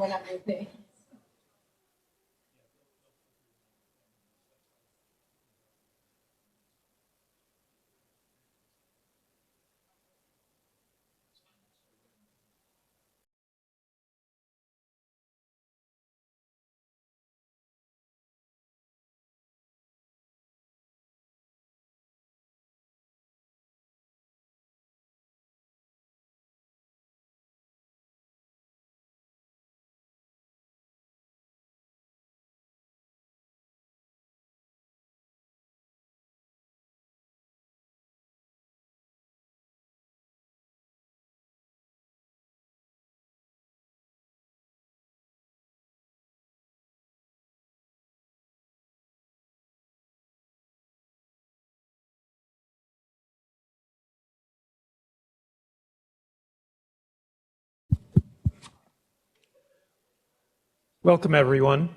whatever they. Welcome, everyone.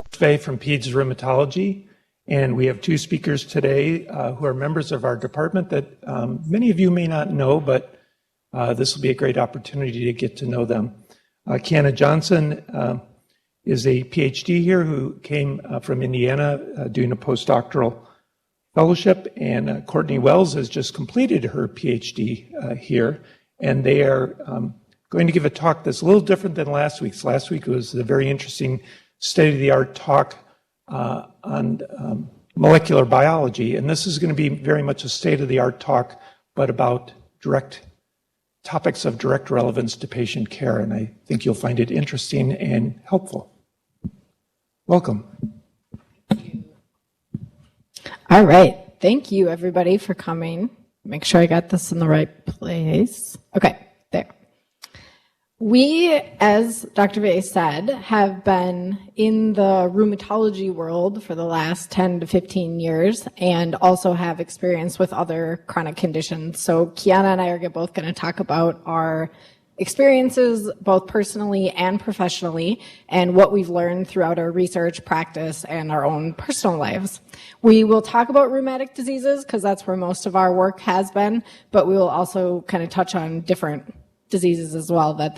Faye from Peds Rheumatology, and we have two speakers today who are members of our department that many of you may not know, but this will be a great opportunity to get to know them. Kiana Johnson is a PhD here who came from Indiana doing a postdoctoral fellowship, and Courtney Wells has just completed her PhD here, and they are going to give a talk that's a little different than last week's. Last week was a very interesting state-of-the-art talk on molecular biology, and this is going to be very much a state-of-the-art talk, but about topics of direct relevance to patient care, and I think you'll find it interesting and helpful. Welcome. All right. Thank you, everybody, for coming. Make sure I got this in the right place. Okay, there. We, as Dr. Vey said, have been in the rheumatology world for the last 10 to 15 years and also have experience with other chronic conditions. So Kiana and I are both going to talk about our experiences, both personally and professionally, and what we've learned throughout our research, practice, and our own personal lives. We will talk about rheumatic diseases because that's where most of our work has been, but we will also kind of touch on different diseases as well, that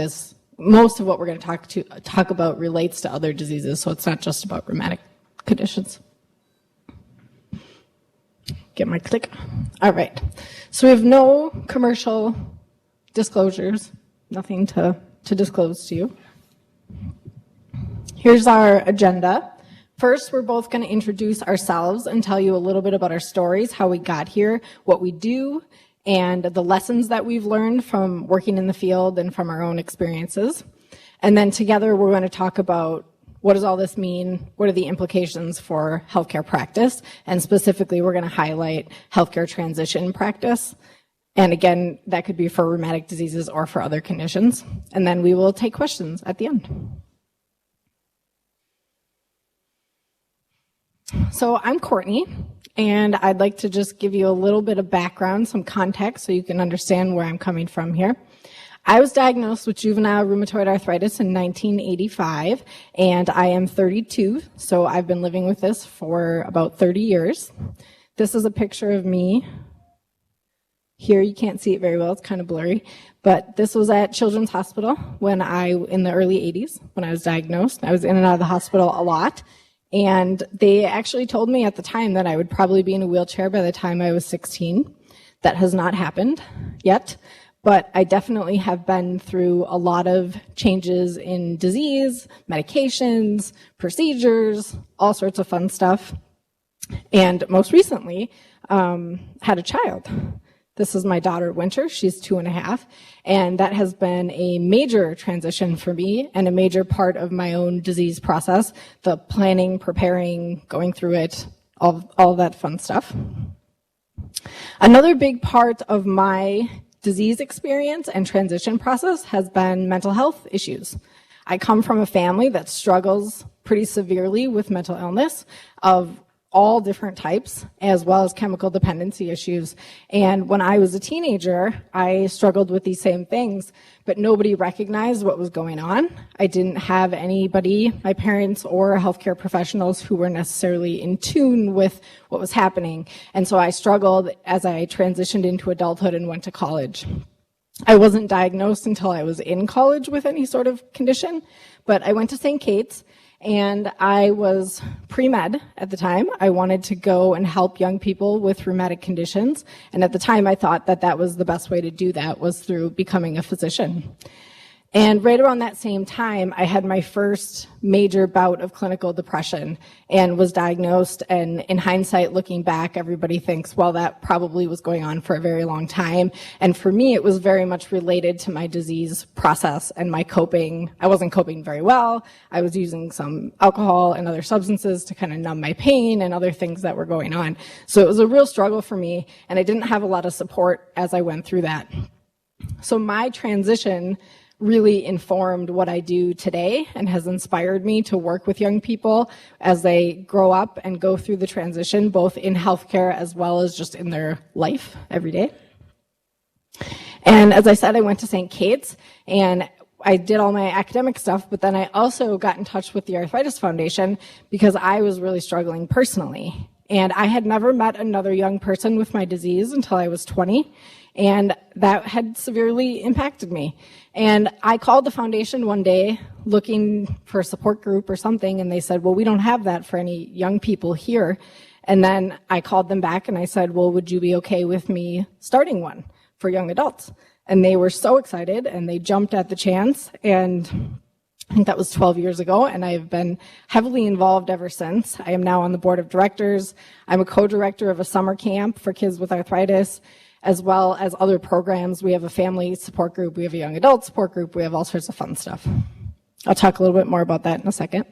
most of what we're going to talk about relates to other diseases, so it's not just about rheumatic conditions. Get my click. All right. So we have no commercial disclosures, nothing to disclose to you. Here's our agenda. First, we're both going to introduce ourselves and tell you a little bit about our stories, how we got here, what we do, and the lessons that we've learned from working in the field and from our own experiences. And then together we're going to talk about what does all this mean, what are the implications for healthcare practice, and specifically we're going to highlight healthcare transition practice. And again, that could be for rheumatic diseases or for other conditions. And then we will take questions at the end. So I'm Courtney, and I'd like to just give you a little bit of background, some context, so you can understand where I'm coming from here. I was diagnosed with juvenile rheumatoid arthritis in 1985, and I am 32, so I've been living with this for about 30 years. This is a picture of me. Here, you can't see it very well, it's kind of blurry, but this was at Children's Hospital in the early 80s, when I was diagnosed. I was in and out of the hospital a lot. And they actually told me at the time that I would probably be in a wheelchair by the time I was 16. That has not happened yet, but I definitely have been through a lot of changes in disease, medications, procedures, all sorts of fun stuff. And most recently, had a child. This is my daughter, Winter. She's 2.5, and that has been a major transition for me and a major part of my own disease process, the planning, preparing, going through it, all that fun stuff. Another big part of my disease experience and transition process has been mental health issues. I come from a family that struggles pretty severely with mental illness of all different types, as well as chemical dependency issues. And when I was a teenager, I struggled with these same things, but nobody recognized what was going on. I didn't have anybody, my parents or healthcare professionals, who were necessarily in tune with what was happening. And so I struggled as I transitioned into adulthood and went to college. I wasn't diagnosed until I was in college with any sort of condition, but I went to St. Kate's, and I was pre-med at the time. I wanted to go and help young people with rheumatic conditions, and at the time I thought that that was the best way to do that, was through becoming a physician. And right around that same time, I had my first major bout of clinical depression and was diagnosed. And in hindsight, looking back, everybody thinks, well, that probably was going on for a very long time. And for me, it was very much related to my disease process and my coping. I wasn't coping very well. I was using some alcohol and other substances to kind of numb my pain and other things that were going on. So it was a real struggle for me, and I didn't have a lot of support as I went through that. So my transition really informed what I do today and has inspired me to work with young people as they grow up and go through the transition, both in healthcare as well as just in their life every day. And as I said, I went to St. Kate's and I did all my academic stuff, but then I also got in touch with the Arthritis Foundation because I was really struggling personally. And I had never met another young person with my disease until I was 20. And that had severely impacted me. And I called the foundation one day looking for a support group or something, and they said, well, we don't have that for any young people here. And then I called them back and I said, well, would you be okay with me starting one for young adults? And they were so excited and they jumped at the chance. And I think that was 12 years ago, and I've been heavily involved ever since. I am now on the board of directors. I'm a co-director of a summer camp for kids with arthritis, as well as other programs. We have a family support group, we have a young adult support group, we have all sorts of fun stuff. I'll talk a little bit more about that in a second.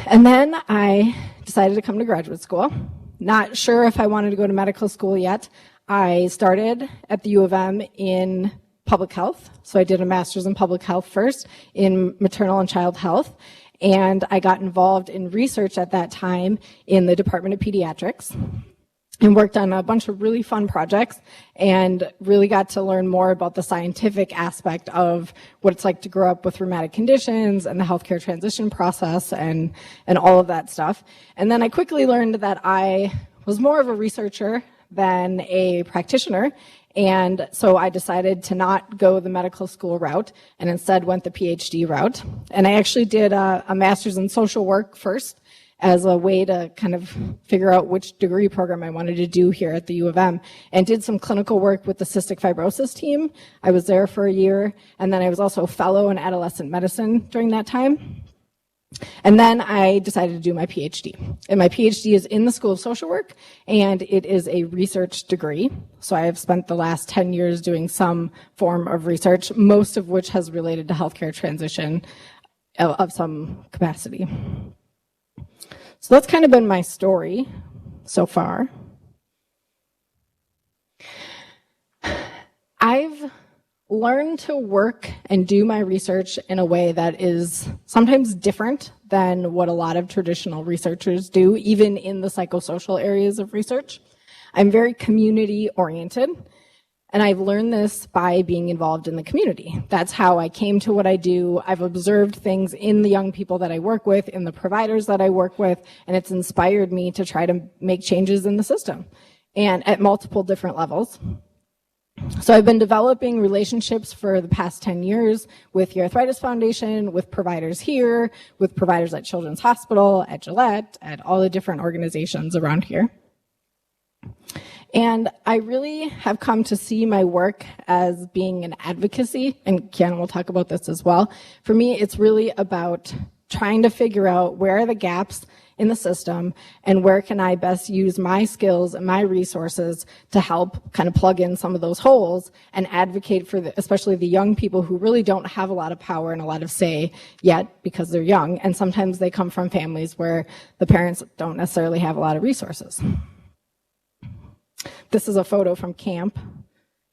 And then I decided to come to graduate school. Not sure if I wanted to go to medical school yet. I started at the U of M in public health. So I did a master's in public health first in maternal and child health. And I got involved in research at that time in the Department of Pediatrics and worked on a bunch of really fun projects and really got to learn more about the scientific aspect of what it's like to grow up with rheumatic conditions and the healthcare transition process and all of that stuff. And then I quickly learned that I was more of a researcher than a practitioner. And so I decided to not go the medical school route and instead went the PhD route. And I actually did a master's in social work first as a way to kind of figure out which degree program I wanted to do here at the U of M, and did some clinical work with the cystic fibrosis team. I was there for a year, and then I was also a fellow in adolescent medicine during that time. And then I decided to do my PhD. And my PhD is in the School of Social Work, and it is a research degree. So I have spent the last 10 years doing some form of research, most of which has related to healthcare transition of some capacity. So that's kind of been my story so far. I've learned to work and do my research in a way that is sometimes different than what a lot of traditional researchers do, even in the psychosocial areas of research. I'm very community oriented, and I've learned this by being involved in the community. That's how I came to what I do. I've observed things in the young people that I work with, in the providers that I work with, and it's inspired me to try to make changes in the system, and at multiple different levels. So I've been developing relationships for the past 10 years with the Arthritis Foundation, with providers here, with providers at Children's Hospital, at Gillette, at all the different organizations around here. And I really have come to see my work as being an advocacy, and Kiana will talk about this as well. For me, it's really about trying to figure out where are the gaps in the system and where can I best use my skills and my resources to help kind of plug in some of those holes and advocate for especially the young people who really don't have a lot of power and a lot of say yet because they're young, and sometimes they come from families where the parents don't necessarily have a lot of resources. This is a photo from camp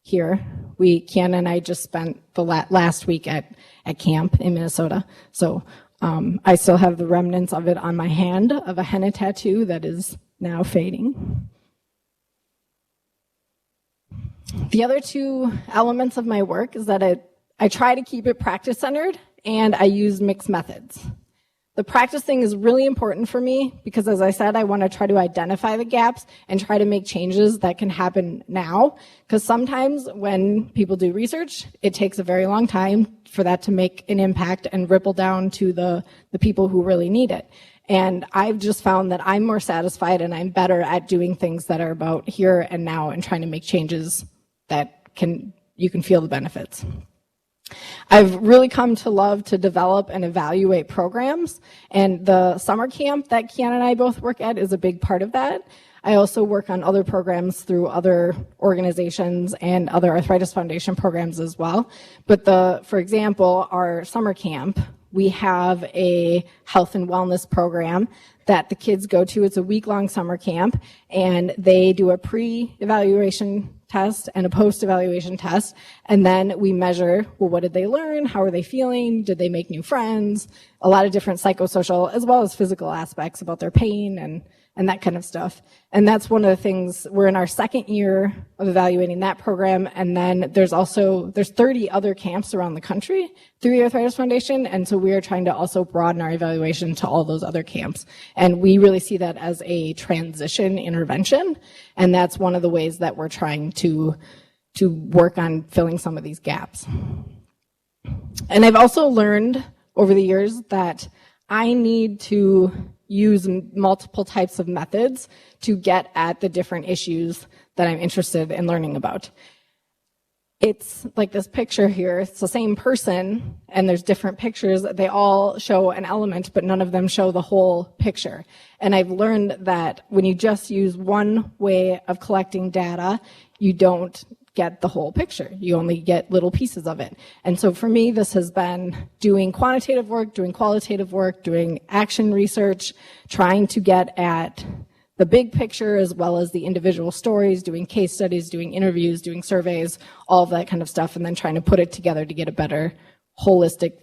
here. Kiana and I just spent the last week at camp in Minnesota. So I still have the remnants of it on my hand of a henna tattoo that is now fading. The other two elements of my work is that I try to keep it practice-centered, and I use mixed methods. The practice thing is really important for me because, as I said, I want to try to identify the gaps and try to make changes that can happen now. Because sometimes when people do research, it takes a very long time for that to make an impact and ripple down to the people who really need it. And I've just found that I'm more satisfied and I'm better at doing things that are about here and now and trying to make changes that you can feel the benefits. I've really come to love to develop and evaluate programs, and the summer camp that Kiana and I both work at is a big part of that. I also work on other programs through other organizations and other Arthritis Foundation programs as well. But for example, our summer camp, we have a health and wellness program that the kids go to. It's a week-long summer camp, and they do a pre-evaluation test and a post-evaluation test, and then we measure, well, what did they learn? How are they feeling? Did they make new friends? A lot of different psychosocial as well as physical aspects about their pain and that kind of stuff. And that's one of the things, we're in our second year of evaluating that program, and then there's 30 other camps around the country through the Arthritis Foundation, and so we are trying to also broaden our evaluation to all those other camps. And we really see that as a transition intervention, and that's one of the ways that we're trying to work on filling some of these gaps. And I've also learned over the years that I need to use multiple types of methods to get at the different issues that I'm interested in learning about. It's like this picture here. It's the same person, and there's different pictures. They all show an element, but none of them show the whole picture. And I've learned that when you just use one way of collecting data, you don't get the whole picture. You only get little pieces of it. And so for me, this has been doing quantitative work, doing qualitative work, doing action research, trying to get at the big picture as well as the individual stories, doing case studies, doing interviews, doing surveys, all of that kind of stuff, and then trying to put it together to get a better holistic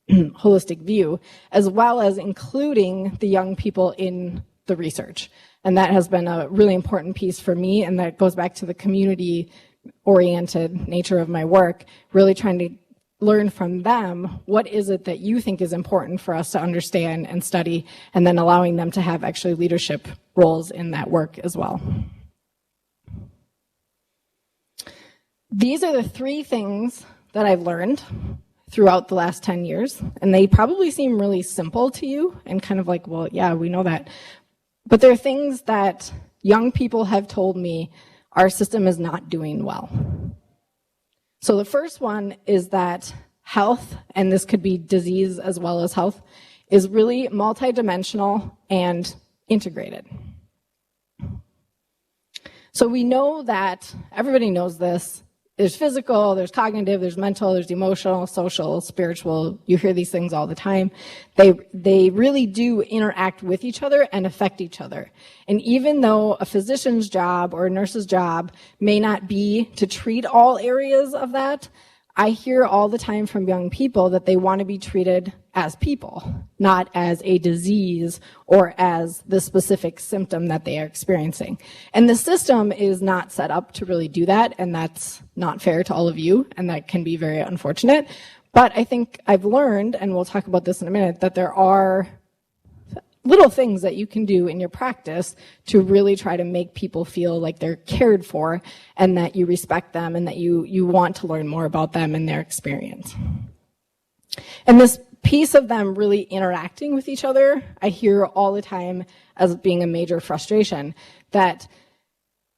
view, as well as including the young people in the research. And that has been a really important piece for me, and that goes back to the community-oriented nature of my work, really trying to learn from them, what is it that you think is important for us to understand and study, and then allowing them to have actually leadership roles in that work as well. These are the three things that I've learned throughout the last 10 years, and they probably seem really simple to you and kind of like, well, yeah, we know that. But they're things that young people have told me our system is not doing well. So the first one is that health, and this could be disease as well as health, is really multidimensional and integrated. So we know that, everybody knows this, there's physical, there's cognitive, there's mental, there's emotional, social, spiritual. You hear these things all the time. They really do interact with each other and affect each other. And even though a physician's job or a nurse's job may not be to treat all areas of that, I hear all the time from young people that they want to be treated as people, not as a disease or as the specific symptom that they are experiencing. And the system is not set up to really do that, and that's not fair to all of you, and that can be very unfortunate. But I think I've learned, and we'll talk about this in a minute, that there are little things that you can do in your practice to really try to make people feel like they're cared for and that you respect them and that you want to learn more about them and their experience. And this piece of them really interacting with each other, I hear all the time as being a major frustration, that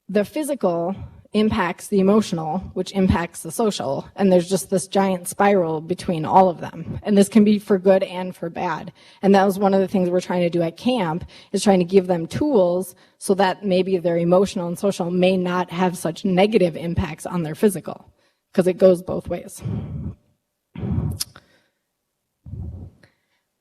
the physical impacts the emotional, which impacts the social, and there's just this giant spiral between all of them. And this can be for good and for bad. And that was one of the things we're trying to do at camp, is trying to give them tools so that maybe their emotional and social may not have such negative impacts on their physical, because it goes both ways.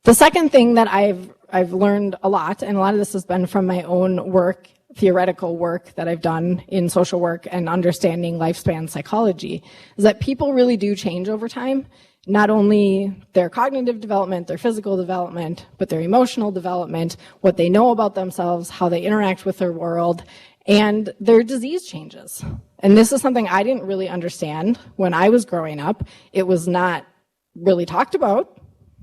The second thing that I've learned a lot, and a lot of this has been from my own work, theoretical work that I've done in social work and understanding lifespan psychology, is that people really do change over time. Not only their cognitive development, their physical development, but their emotional development, what they know about themselves, how they interact with their world, and their disease changes. And this is something I didn't really understand when I was growing up. It was not really talked about.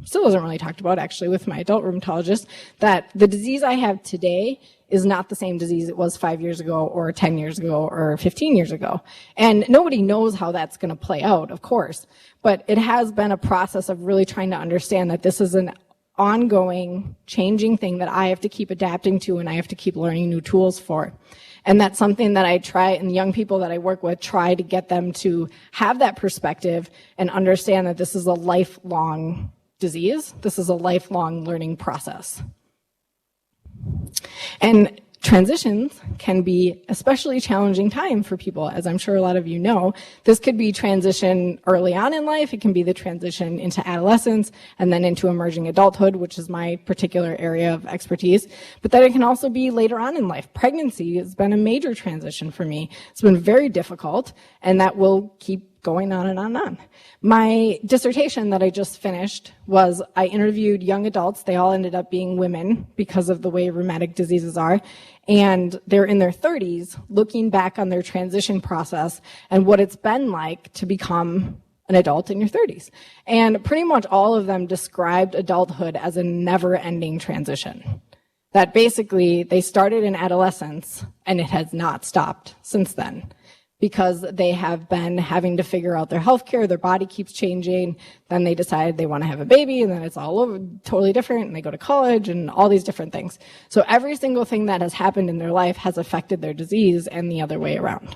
still isn't really talked about actually with my adult rheumatologist, that the disease I have today is not the same disease it was 5 years ago or 10 years ago or 15 years ago. And nobody knows how that's going to play out, of course, but it has been a process of really trying to understand that this is an ongoing, changing thing that I have to keep adapting to and I have to keep learning new tools for. And that's something that I try, and the young people that I work with, try to get them to have that perspective and understand that this is a lifelong disease. This is a lifelong learning process. And transitions can be especially challenging time for people, as I'm sure a lot of you know. This could be transition early on in life. It can be the transition into adolescence and then into emerging adulthood, which is my particular area of expertise. But then it can also be later on in life. Pregnancy has been a major transition for me. It's been very difficult, and that will keep going on and on and on. My dissertation that I just finished was, I interviewed young adults. They all ended up being women because of the way rheumatic diseases are. And they're in their 30s, looking back on their transition process and what it's been like to become an adult in your 30s. And pretty much all of them described adulthood as a never-ending transition. That basically, they started in adolescence and it has not stopped since then, because they have been having to figure out their healthcare, their body keeps changing, then they decide they want to have a baby, and then it's all over, totally different, and they go to college, and all these different things. So every single thing that has happened in their life has affected their disease and the other way around.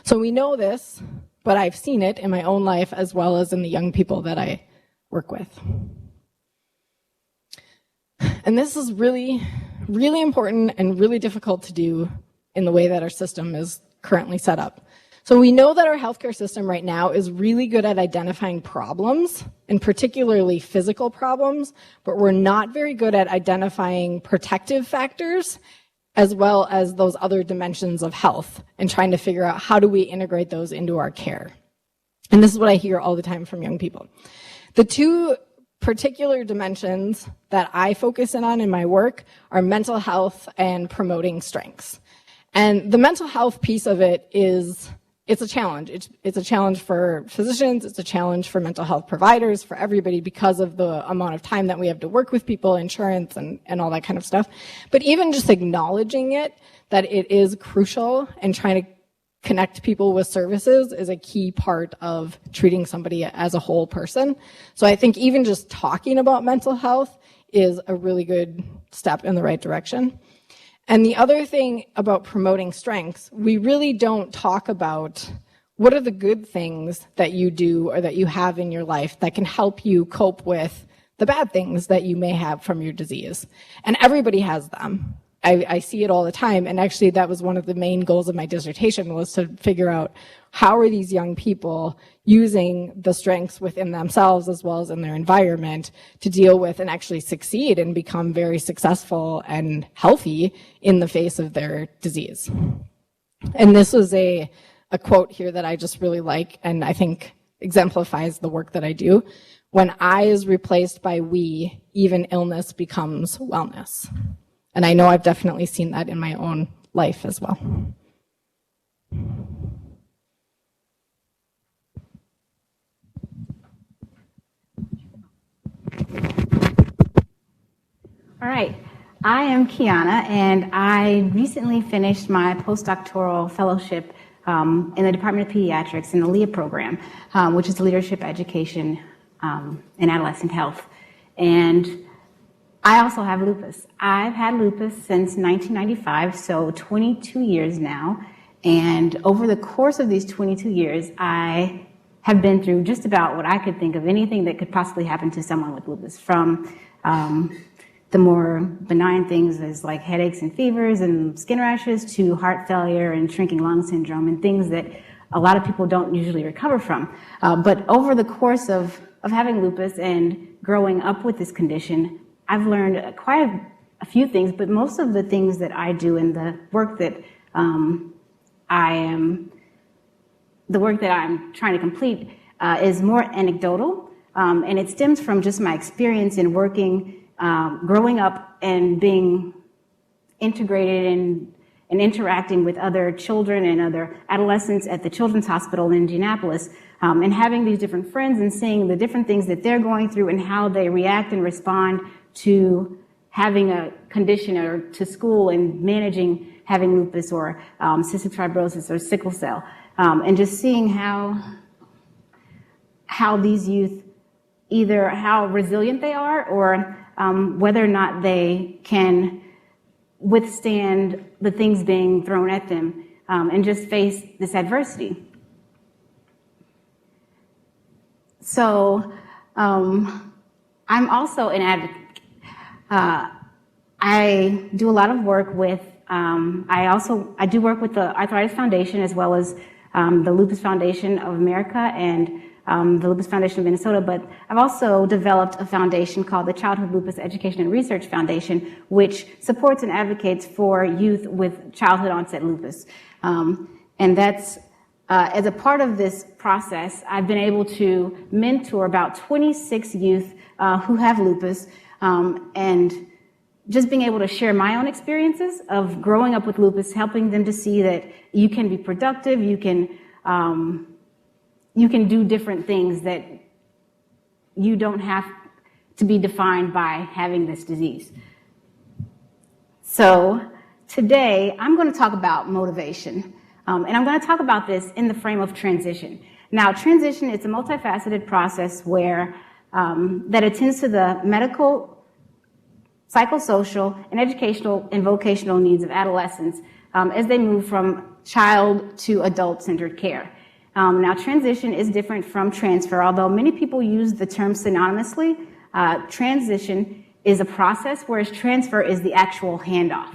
So we know this, but I've seen it in my own life as well as in the young people that I work with. And this is really, really important and really difficult to do in the way that our system is currently set up. So we know that our healthcare system right now is really good at identifying problems, and particularly physical problems, but we're not very good at identifying protective factors as well as those other dimensions of health and trying to figure out how do we integrate those into our care. And this is what I hear all the time from young people. The two particular dimensions that I focus in on in my work are mental health and promoting strengths. And the mental health piece of it is, it's a challenge. It's a challenge for physicians, it's a challenge for mental health providers, for everybody, because of the amount of time that we have to work with people, insurance, and all that kind of stuff. But even just acknowledging it, that it is crucial, and trying to connect people with services is a key part of treating somebody as a whole person. So I think even just talking about mental health is a really good step in the right direction. And the other thing about promoting strengths, we really don't talk about what are the good things that you do or that you have in your life that can help you cope with the bad things that you may have from your disease. And everybody has them. I see it all the time. And actually, that was one of the main goals of my dissertation, was to figure out how are these young people using the strengths within themselves as well as in their environment to deal with and actually succeed and become very successful and healthy in the face of their disease. And this was a quote here that I just really like, and I think exemplifies the work that I do. When I is replaced by we, even illness becomes wellness. And I know I've definitely seen that in my own life as well. All right, I am Kiana, and I recently finished my postdoctoral fellowship in the Department of Pediatrics in the LEA program, which is Leadership Education in Adolescent Health. And I also have lupus. I've had lupus since 1995, so 22 years now. And over the course of these 22 years, I have been through just about what I could think of, anything that could possibly happen to someone with lupus, from the more benign things as like headaches and fevers and skin rashes to heart failure and shrinking lung syndrome and things that a lot of people don't usually recover from. But over the course of having lupus and growing up with this condition, I've learned quite a few things, but most of the things that I do in the work that I'm trying to complete is more anecdotal, and it stems from just my experience in working, growing up and being integrated and interacting with other children and other adolescents at the Children's Hospital in Indianapolis, and having these different friends and seeing the different things that they're going through and how they react and respond to having a condition or to school and managing having lupus or cystic fibrosis or sickle cell, and just seeing how these youth, either how resilient they are or whether or not they can withstand the things being thrown at them and just face this adversity. So I'm also an advocate. I do a lot of work with, I do work with the Arthritis Foundation as well as the Lupus Foundation of America and the Lupus Foundation of Minnesota, but I've also developed a foundation called the Childhood Lupus Education and Research Foundation, which supports and advocates for youth with childhood onset lupus. And that's, as a part of this process, I've been able to mentor about 26 youth who have lupus, and just being able to share my own experiences of growing up with lupus, helping them to see that you can be productive, you can do different things, that you don't have to be defined by having this disease. So today, I'm going to talk about motivation. And I'm going to talk about this in the frame of transition. Now, transition is a multifaceted process where that attends to the medical, psychosocial, and educational and vocational needs of adolescents as they move from child to adult-centered care. Now, transition is different from transfer, although many people use the term synonymously. Transition is a process, whereas transfer is the actual handoff.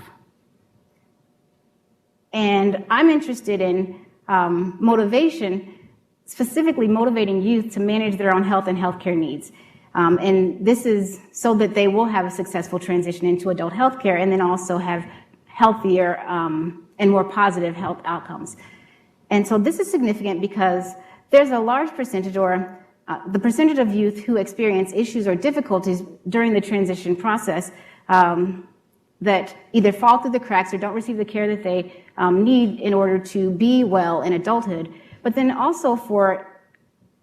And I'm interested in motivation, specifically motivating youth to manage their own health and healthcare needs. And this is so that they will have a successful transition into adult healthcare and then also have healthier and more positive health outcomes. And so this is significant because there's a large percentage, or the percentage of youth who experience issues or difficulties during the transition process that either fall through the cracks or don't receive the care that they need in order to be well in adulthood. But then also for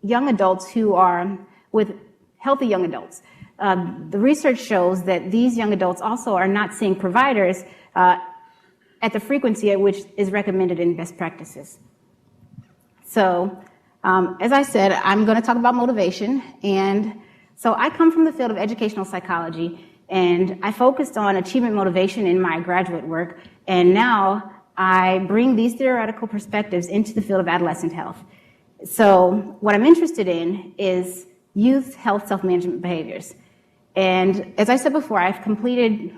young adults who are with healthy young adults. The research shows that these young adults also are not seeing providers at the frequency at which is recommended in best practices. So, as I said, I'm going to talk about motivation. And so I come from the field of educational psychology, and I focused on achievement motivation in my graduate work. And now I bring these theoretical perspectives into the field of adolescent health. So what I'm interested in is youth health self-management behaviors. And as I said before, I've completed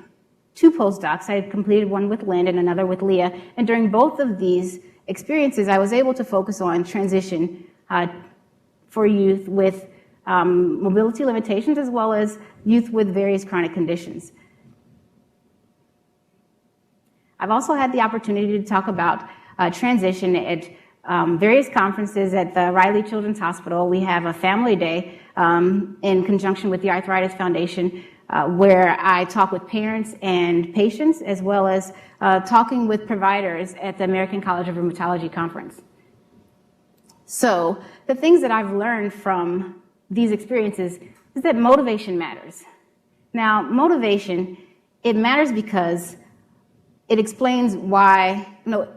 2 postdocs. I completed one with Lynn and another with Leah. And during both of these experiences, I was able to focus on transition for youth with mobility limitations as well as youth with various chronic conditions. I've also had the opportunity to talk about transition at various conferences at the Riley Children's Hospital. We have a family day in conjunction with the Arthritis Foundation where I talk with parents and patients as well as talking with providers at the American College of Rheumatology conference. So the things that I've learned from these experiences is that motivation matters. Now, motivation, it matters because it explains why,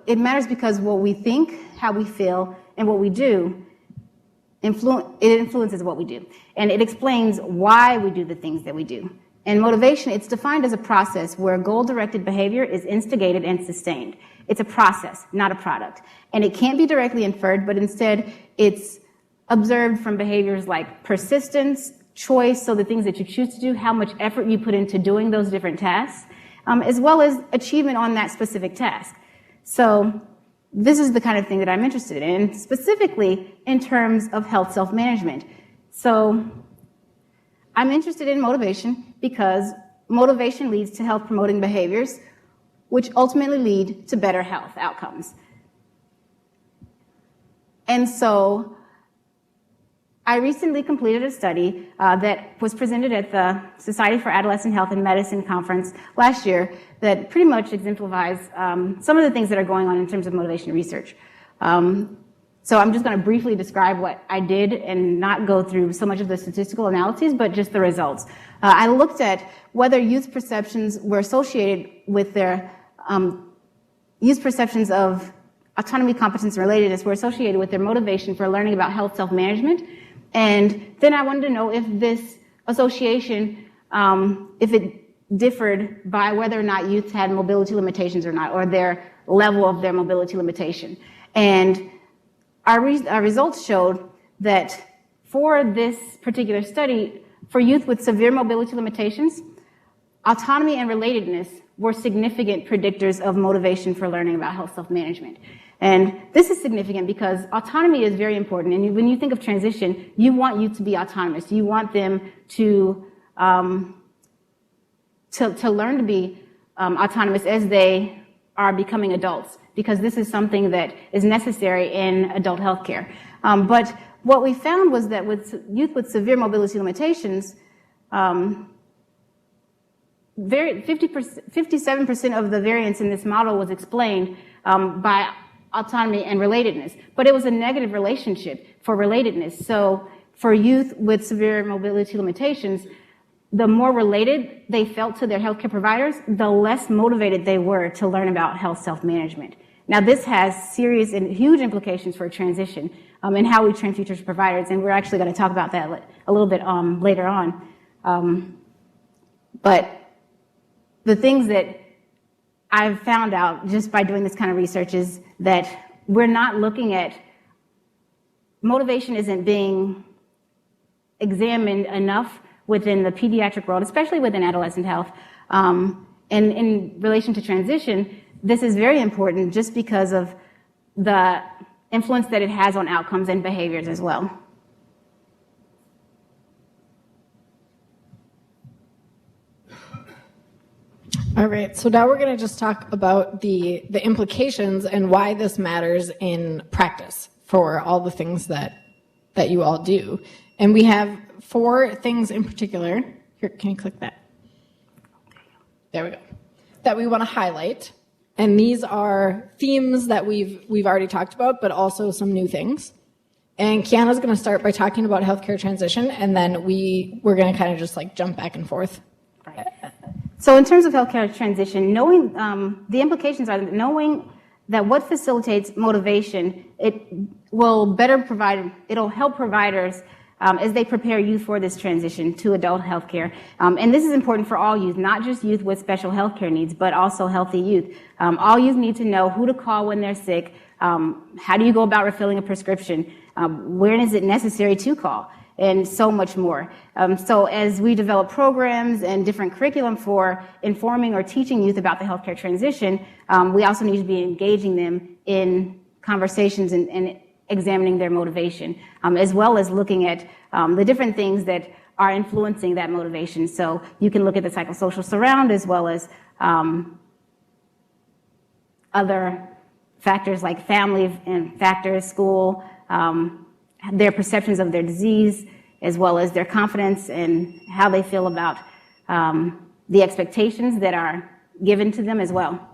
it matters because what we think, how we feel, and what we do, it influences what we do. And it explains why we do the things that we do. And motivation, it's defined as a process where goal-directed behavior is instigated and sustained. It's a process, not a product. And it can't be directly inferred, but instead it's observed from behaviors like persistence, choice, so the things that you choose to do, how much effort you put into doing those different tasks, as well as achievement on that specific task. So this is the kind of thing that I'm interested in, specifically in terms of health self-management. So I'm interested in motivation because motivation leads to health-promoting behaviors, which ultimately lead to better health outcomes. And so I recently completed a study that was presented at the Society for Adolescent Health and Medicine conference last year that pretty much exemplifies some of the things that are going on in terms of motivation research. So I'm just going to briefly describe what I did and not go through so much of the statistical analyses, but just the results. I looked at whether youth perceptions were associated with their, youth perceptions of autonomy, competence, and relatedness were associated with their motivation for learning about health self-management. And then I wanted to know if this association, if it differed by whether or not youth had mobility limitations or not, or their level of their mobility limitation. And our results showed that for this particular study, for youth with severe mobility limitations, autonomy and relatedness were significant predictors of motivation for learning about health self-management. And this is significant because autonomy is very important. And when you think of transition, you want youth to be autonomous. You want them to learn to be autonomous as they are becoming adults, because this is something that is necessary in adult healthcare. But what we found was that with youth with severe mobility limitations, 57% of the variance in this model was explained by autonomy and relatedness, but it was a negative relationship for relatedness. So for youth with severe mobility limitations, the more related they felt to their healthcare providers, the less motivated they were to learn about health self-management. Now, this has serious and huge implications for transition and how we train future providers, and we're actually going to talk about that a little bit later on. But the things that I've found out just by doing this kind of research is that we're not looking at motivation isn't being examined enough within the pediatric world, especially within adolescent health. And in relation to transition, this is very important just because of the influence that it has on outcomes and behaviors as well. All right, so now we're going to just talk about the implications and why this matters in practice for all the things that you all do. And we have 4 things in particular. Here, can you click that? There we go. That we want to highlight. And these are themes that we've already talked about, but also some new things. And Kiana's going to start by talking about healthcare transition, and then we're going to kind of just like jump back and forth. Right. So in terms of healthcare transition, knowing the implications are knowing that what facilitates motivation, it'll help providers as they prepare youth for this transition to adult healthcare. And this is important for all youth, not just youth with special healthcare needs, but also healthy youth. All youth need to know who to call when they're sick. How do you go about refilling a prescription? When is it necessary to call? And so much more. So as we develop programs and different curriculum for informing or teaching youth about the healthcare transition, we also need to be engaging them in conversations and examining their motivation, as well as looking at the different things that are influencing that motivation. So you can look at the psychosocial surround as well as other factors like family and factors, school, their perceptions of their disease, as well as their confidence and how they feel about the expectations that are given to them as well.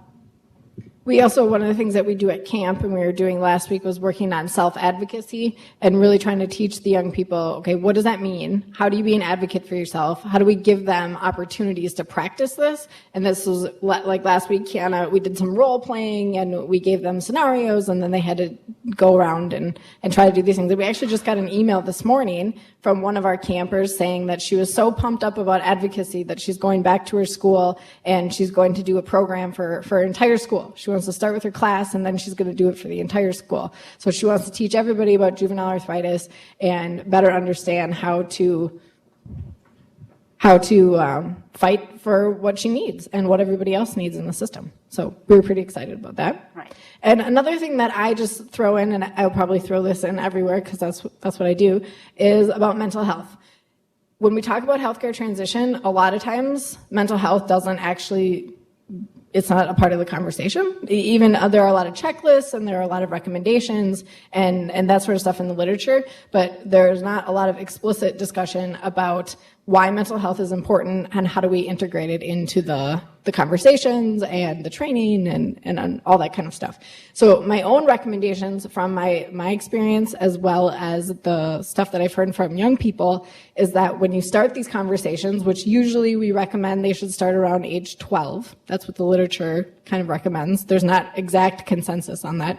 We also, one of the things that we do at camp and we were doing last week was working on self-advocacy and really trying to teach the young people, okay, what does that mean? How do you be an advocate for yourself? How do we give them opportunities to practice this? And this was like last week, Kiana, we did some role playing and we gave them scenarios and then they had to go around and try to do these things. And we actually just got an email this morning from one of our campers saying that she was so pumped up about advocacy that she's going back to her school and she's going to do a program for her entire school. She wants to start with her class and then she's going to do it for the entire school. So she wants to teach everybody about juvenile arthritis and better understand how to fight for what she needs and what everybody else needs in the system. So we were pretty excited about that. Right. And another thing that I just throw in, and I'll probably throw this in everywhere because that's what I do, is about mental health. When we talk about healthcare transition, a lot of times mental health it's not a part of the conversation. Even there are a lot of checklists and there are a lot of recommendations and that sort of stuff in the literature, but there's not a lot of explicit discussion about why mental health is important and how do we integrate it into the conversations and the training and all that kind of stuff. So my own recommendations from my experience, as well as the stuff that I've heard from young people, is that when you start these conversations, which usually we recommend they should start around age 12, that's what the literature kind of recommends. There's not exact consensus on that,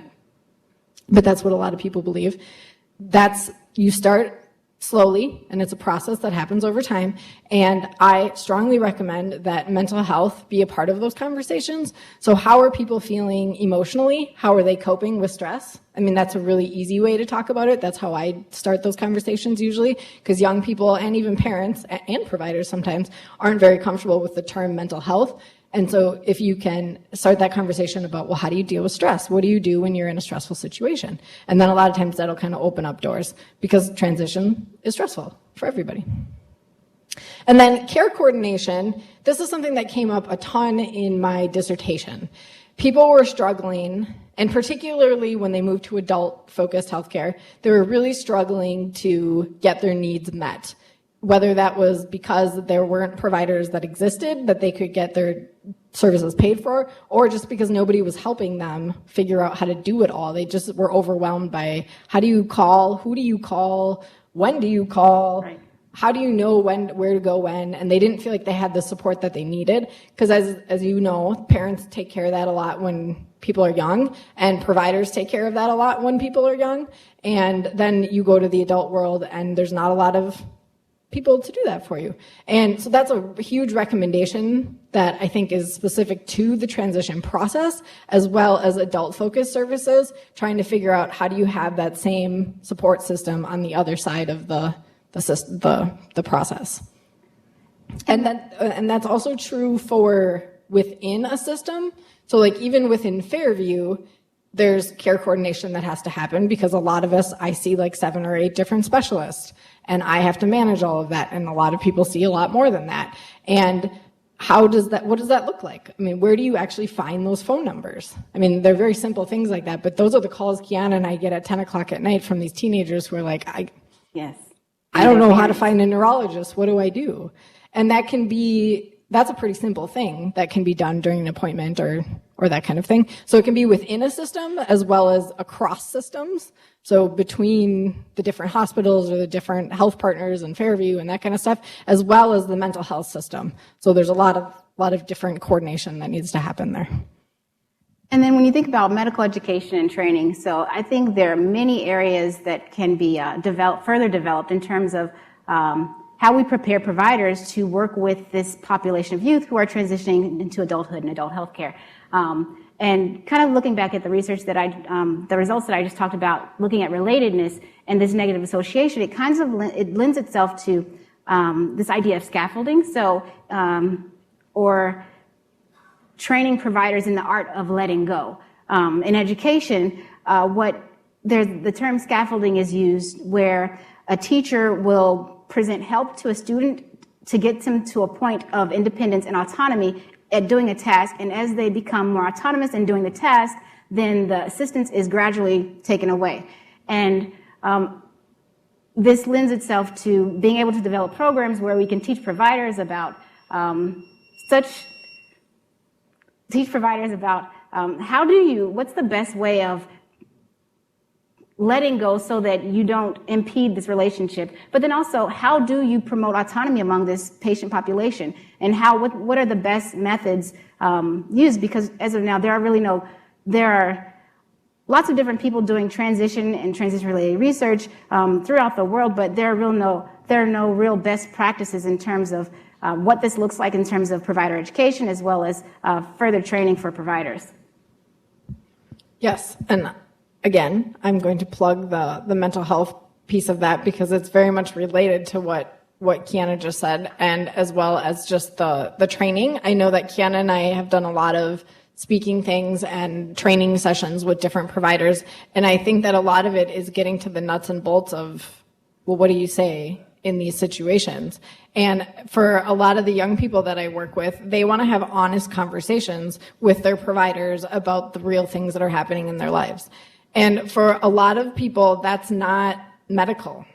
but that's what a lot of people believe. You start slowly, and it's a process that happens over time. And I strongly recommend that mental health be a part of those conversations. So how are people feeling emotionally? How are they coping with stress? I mean, that's a really easy way to talk about it. That's how I start those conversations usually, because young people and even parents and providers sometimes aren't very comfortable with the term mental health. And so if you can start that conversation about, well, how do you deal with stress? What do you do when you're in a stressful situation? And then a lot of times that'll kind of open up doors, because transition is stressful for everybody. And then care coordination, this is something that came up a ton in my dissertation. People were struggling, and particularly when they moved to adult-focused healthcare, they were really struggling to get their needs met. Whether that was because there weren't providers that existed that they could get their services paid for, or just because nobody was helping them figure out how to do it all. They just were overwhelmed by, how do you call, who do you call, when do you call, right. How do you know where to go when, and they didn't feel like they had the support that they needed, because as you know, parents take care of that a lot when people are young, and providers take care of that a lot when people are young, and then you go to the adult world and there's not a lot of people to do that for you. And so that's a huge recommendation that I think is specific to the transition process, as well as adult-focused services, trying to figure out how do you have that same support system on the other side of the process. And that's also true for within a system. So like even within Fairview, there's care coordination that has to happen, because a lot of us, I see like 7 or 8 different specialists, and I have to manage all of that, and a lot of people see a lot more than that. And what does that look like? I mean, where do you actually find those phone numbers? I mean, they're very simple things like that, but those are the calls Kiana and I get at 10 o'clock at night from these teenagers who are like, I don't know how to find a neurologist. What do I do? And that's a pretty simple thing that can be done during an appointment or that kind of thing. So it can be within a system as well as across systems. So between the different hospitals or the different health partners and Fairview and that kind of stuff, as well as the mental health system. So there's a lot of different coordination that needs to happen there. And then when you think about medical education and training, so I think there are many areas that can be further developed in terms of how we prepare providers to work with this population of youth who are transitioning into adulthood and adult healthcare. And kind of looking back at the research that the results that I just talked about, looking at relatedness and this negative association, it lends itself to this idea of scaffolding. So, or training providers in the art of letting go. In education, the term scaffolding is used where a teacher will present help to a student to get them to a point of independence and autonomy at doing a task, and as they become more autonomous in doing the task, then the assistance is gradually taken away. And this lends itself to being able to develop programs where we can teach providers about what's the best way of letting go so that you don't impede this relationship, but then also how do you promote autonomy among this patient population, and what are the best methods used? Because as of now, there are lots of different people doing transition and transition-related research throughout the world, but there are no real best practices in terms of what this looks like in terms of provider education as well as further training for providers. Yes, and again, I'm going to plug the mental health piece of that because it's very much related to what Kiana just said, and as well as just the training. I know that Kiana and I have done a lot of speaking things and training sessions with different providers, and I think that a lot of it is getting to the nuts and bolts of, well, what do you say in these situations? And for a lot of the young people that I work with, they want to have honest conversations with their providers about the real things that are happening in their lives. And for a lot of people, that's not medical.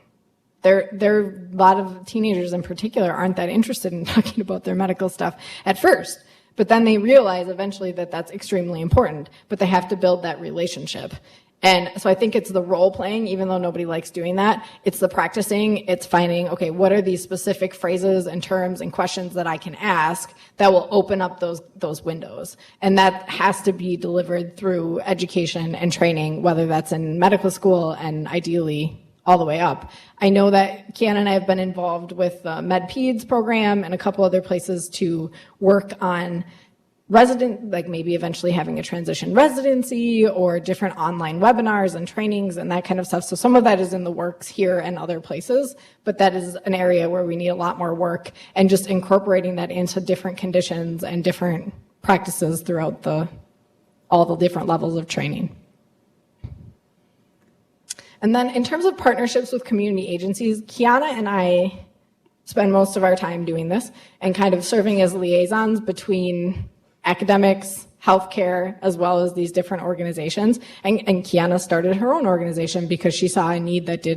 a lot of teenagers in particular aren't that interested in talking about their medical stuff at first, but then they realize eventually that that's extremely important, but they have to build that relationship. And so I think it's the role playing, even though nobody likes doing that. It's the practicing, it's finding, okay, what are these specific phrases and terms and questions that I can ask that will open up those windows. And that has to be delivered through education and training, whether that's in medical school and ideally all the way up. I know that Kiana and I have been involved with the MedPeds program and a couple other places to work on like maybe eventually having a transition residency or different online webinars and trainings and that kind of stuff. So some of that is in the works here and other places, but that is an area where we need a lot more work and just incorporating that into different conditions and different practices throughout all the different levels of training. And then in terms of partnerships with community agencies, Kiana and I spend most of our time doing this and kind of serving as liaisons between academics, healthcare, as well as these different organizations. And Kiana started her own organization because she saw a need that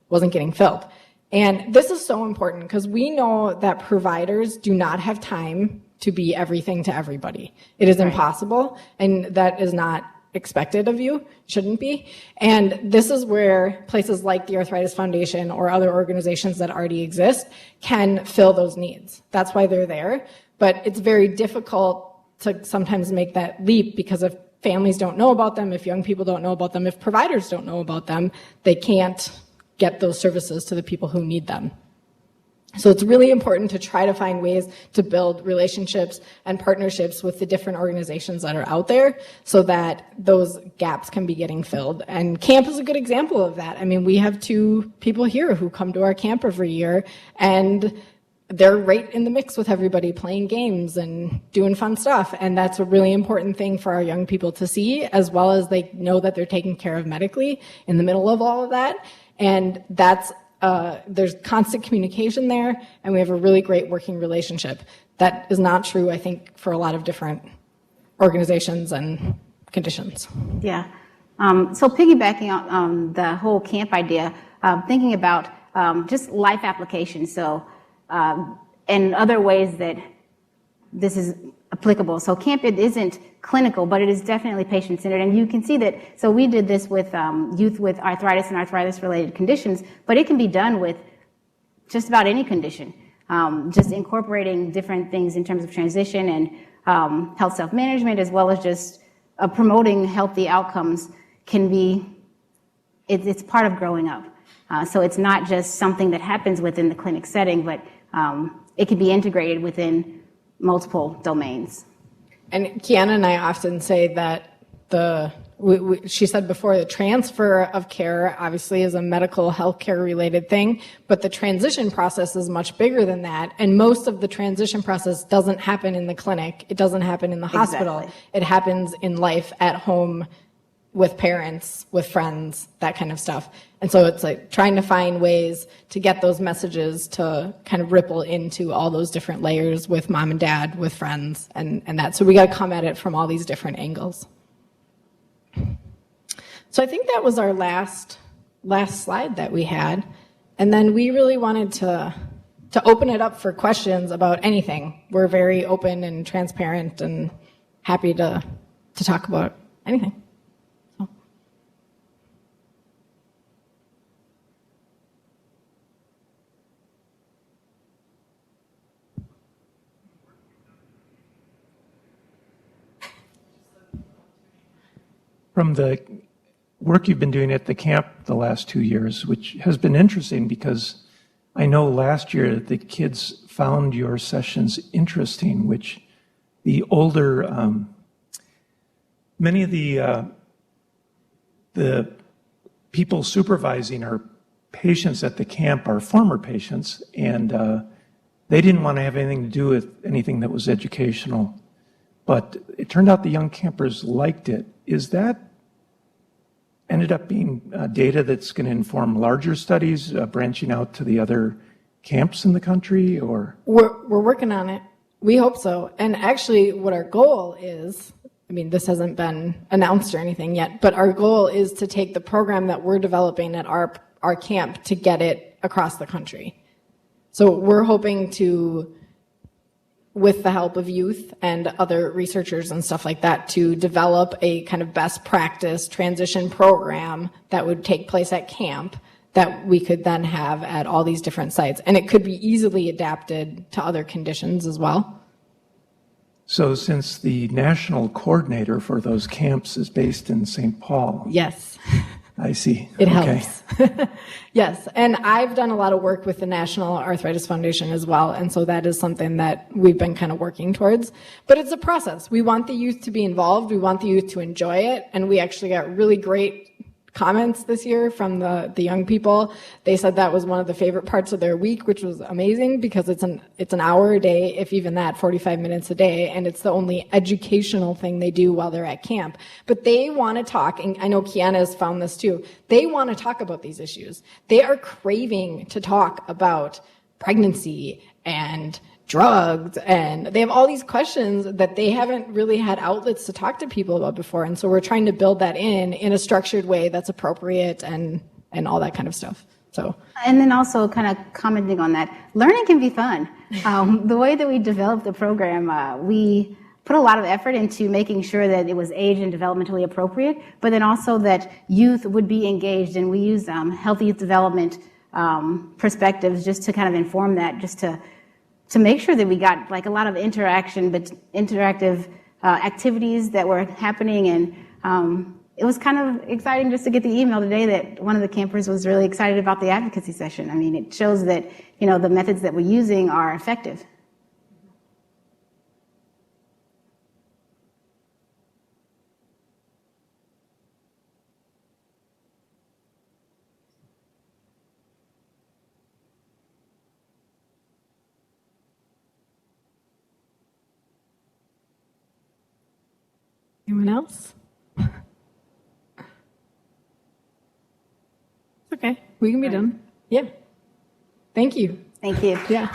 wasn't getting filled. And this is so important because we know that providers do not have time to be everything to everybody. It is impossible, and that is not expected of you, shouldn't be. And this is where places like the Arthritis Foundation or other organizations that already exist can fill those needs. That's why they're there. But it's very difficult to sometimes make that leap because if families don't know about them, if young people don't know about them, if providers don't know about them, they can't get those services to the people who need them. So it's really important to try to find ways to build relationships and partnerships with the different organizations that are out there so that those gaps can be getting filled. And camp is a good example of that. I mean, we have 2 people here who come to our camp every year, and they're right in the mix with everybody playing games and doing fun stuff. And that's a really important thing for our young people to see, as well as they know that they're taken care of medically in the middle of all of that. And there's constant communication there, and we have a really great working relationship. That is not true, I think, for a lot of different organizations and conditions. Yeah. So piggybacking on the whole camp idea, thinking about just life application. So, and other ways that this is applicable. So camp, it isn't clinical, but it is definitely patient-centered. And you can see that, so we did this with youth with arthritis and arthritis-related conditions, but it can be done with just about any condition. Just incorporating different things in terms of transition and health self-management, as well as just promoting healthy outcomes can be, it's part of growing up. So it's not just something that happens within the clinic setting, but it can be integrated within multiple domains. And Kiana and I often say that she said before, the transfer of care obviously is a medical healthcare related thing, but the transition process is much bigger than that. And most of the transition process doesn't happen in the clinic. It doesn't happen in the hospital. Exactly. It happens in life at home with parents, with friends, that kind of stuff. And so it's like trying to find ways to get those messages to kind of ripple into all those different layers with mom and dad, with friends, and that. So we got to come at it from all these different angles. So I think that was our last slide that we had. And then we really wanted to open it up for questions about anything. We're very open and transparent and happy to talk about anything. From the work you've been doing at the camp the last 2 years, which has been interesting because I know last year the kids found your sessions interesting, which the older, many of the people supervising our patients at the camp are former patients, and they didn't want to have anything to do with anything that was educational. But it turned out the young campers liked it. Is that ended up being data that's going to inform larger studies, branching out to the other camps in the country, or? We're working on it. We hope so. And actually what our goal is, I mean, this hasn't been announced or anything yet, but our goal is to take the program that we're developing at our camp to get it across the country. So we're hoping to, with the help of youth and other researchers and stuff like that, to develop a kind of best practice transition program that would take place at camp that we could then have at all these different sites. And it could be easily adapted to other conditions as well. So since the national coordinator for those camps is based in St. Paul. Yes. I see. It Okay. helps. Yes, and I've done a lot of work with the National Arthritis Foundation as well, and so that is something that we've been kind of working towards. But it's a process. We want the youth to be involved, we want the youth to enjoy it, and we actually got really great comments this year from the young people. They said that was one of the favorite parts of their week, which was amazing because it's an hour a day, if even that, 45 minutes a day, and it's the only educational thing they do while they're at camp. But they want to talk, and I know Kiana has found this too, they want to talk about these issues. They are craving to talk about pregnancy and drugs, and they have all these questions that they haven't really had outlets to talk to people about before. And so we're trying to build that in a structured way that's appropriate and all that kind of stuff. So, and then also kind of commenting on that, learning can be fun. The way that we developed the program, we put a lot of effort into making sure that it was age and developmentally appropriate, but then also that youth would be engaged, and we used healthy youth development perspectives just to kind of inform that, just to make sure that we got like a lot of interaction, but interactive activities that were happening. And it was kind of exciting just to get the email today that one of the campers was really excited about the advocacy session. I mean, it shows that, you know, the methods that we're using are effective. anyone else? Okay, we can be done. Yeah. Thank you. Thank you. Yeah.